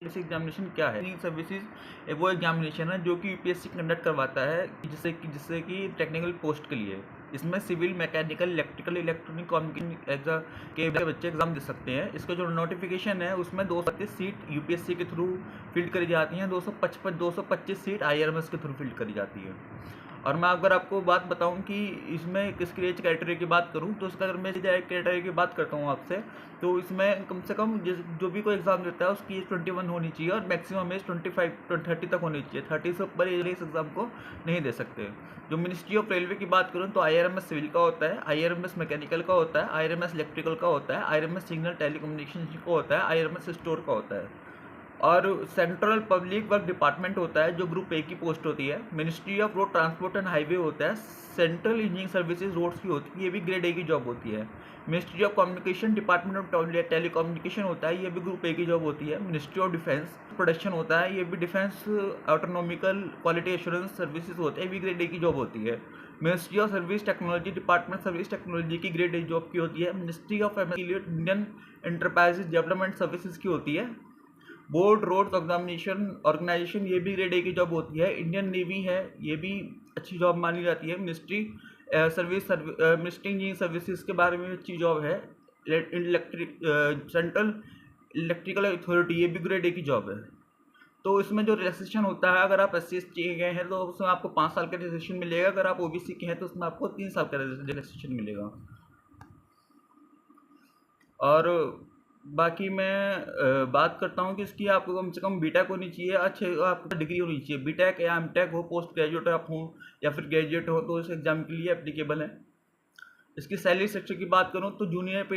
UPSC examination क्या है? Engineering services वो एग्जामिनेशन है जो कि यूपीएससी कंडक्ट करवाता है जिससे कि टेक्निकल पोस्ट के लिए। इसमें civil, mechanical, electrical, electronic communication exam के बच्चे एग्जाम दे सकते हैं। इसका जो नोटिफिकेशन है उसमें 235 सीट यूपीएससी के थ्रू फिल्ड करी जाती हैं, 225 सीट आईआरएमएस के थ्रू फिल्ड करी जाती है। और मैं अगर आपको बात बताऊं कि इसमें किसकी एज क्राइटेरिया की बात करूं तो उसका अगर मैं एज क्राइटेरिया की बात करता हूं आपसे, तो इसमें कम से कम जो भी कोई एग्ज़ाम देता है उसकी एज 21 होनी चाहिए और मैक्सिमम एज 30 तक होनी चाहिए। 30 से ऊपर एज इस एग्ज़ाम को नहीं दे सकते। जो मिनिस्ट्री ऑफ रेलवे की बात करूँ तो आईआरएमएस सिविल का होता है, आईआरएमएस मैकेनिकल का होता है, आईआरएमएस इलेक्ट्रिकल का होता है, आईआरएमएस सिग्नल टेलीकम्युनिकेशन का होता है, आईआरएमएस स्टोर का होता है। और सेंट्रल पब्लिक वर्क डिपार्टमेंट होता है जो ग्रुप ए की पोस्ट होती है। Ministry of road transport and highway होता है। सेंट्रल इंजीनियरिंग सर्विसेज रोड्स की होती है, ये भी ग्रेड ए की जॉब होती है। Ministry of communication department of telecommunication होता है, ये भी ग्रुप ए की जॉब होती है। मिनिस्ट्री ऑफ डिफेंस प्रोडक्शन होता है, ये भी डिफेंस ऑटोनॉमिकल क्वालिटी एश्योरेंस सर्विसेज होते हैं, ये भी ग्रेड ए की जॉब होती है। Ministry of service technology department service technology की ग्रेड ए जॉब की होती है। Ministry of Indian enterprises development services की होती है। बोर्ड रोड्स एग्जामिनेशन ऑर्गेनाइजेशन, ये भी ग्रेड ए की जॉब होती है। इंडियन नेवी है, ये भी अच्छी जॉब मानी जाती है। मिनिस्ट्री मिनिस्ट्री इंजीनियरिंग सर्विसेज के बारे में अच्छी जॉब है। सेंट्रल इलेक्ट्रिकल अथॉरिटी, ये भी ग्रेड ए की जॉब है। तो इसमें जो रिलैक्सेशन होता है, अगर आप SC/ST के गए हैं तो उसमें आपको 5 साल का रिलैक्सेशन मिलेगा। अगर आप OBC के हैं तो उसमें आपको 3 साल का रिलैक्सेशन मिलेगा। और बाकी मैं बात करता हूँ कि इसकी आपको कम से कम बीटेक होनी चाहिए, अच्छे आपको डिग्री होनी चाहिए। बीटेक या एमटेक हो, पोस्ट ग्रेजुएट आप हो या फिर ग्रेजुएट हो तो इस एग्ज़ाम के लिए एप्लीकेबल है। इसकी सैलरी स्ट्रक्चर की बात करूँ तो जूनियर पे